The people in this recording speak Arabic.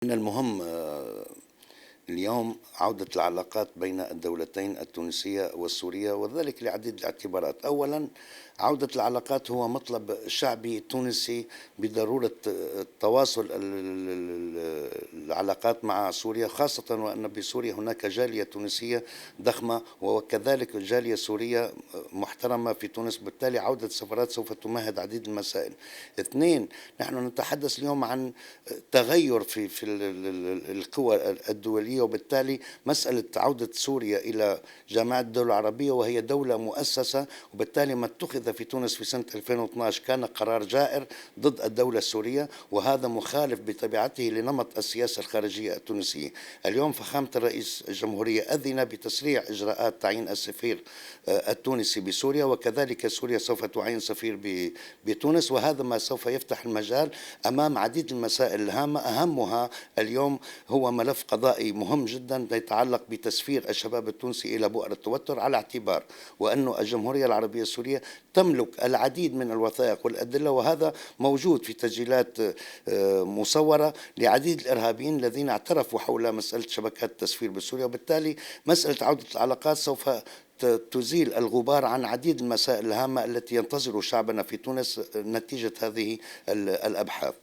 من المهم اليوم عودة العلاقات بين الدولتين التونسية والسورية، وذلك لعديد الاعتبارات. أولا، عودة العلاقات هو مطلب شعبي تونسي بضرورة تواصل العلاقات مع سوريا، خاصة وأن بسوريا هناك جالية تونسية ضخمة وكذلك جالية سورية محترمة في تونس، بالتالي عودة السفارات سوف تمهد عديد المسائل. اثنين، نحن نتحدث اليوم عن تغير في القوى الدولية، وبالتالي مسألة عودة سوريا إلى جامعة الدول العربية وهي دولة مؤسسة، وبالتالي ما اتخذ في تونس في سنة 2012 كان قرار جائر ضد الدولة السورية، وهذا مخالف بطبيعته لنمط السياسة الخارجية التونسية. اليوم فخامة الرئيس الجمهورية أذن بتسريع إجراءات تعيين السفير التونسي بسوريا، وكذلك سوريا سوف تعين سفير بتونس، وهذا ما سوف يفتح المجال أمام عديد المسائل الهامة. أهمها اليوم هو ملف قضائي مهم جدا يتعلق بتسفير الشباب التونسي إلى بؤر التوتر، على اعتبار وأن الجمهورية العربية السورية تملك العديد من الوثائق والأدلة، وهذا موجود في تسجيلات مصورة لعديد الإرهابيين الذين اعترفوا حول مسألة شبكات التسفير بسوريا، وبالتالي مسألة عودة العلاقات سوف تزيل الغبار عن عديد المسائل الهامة التي ينتظر شعبنا في تونس نتيجة هذه الأبحاث.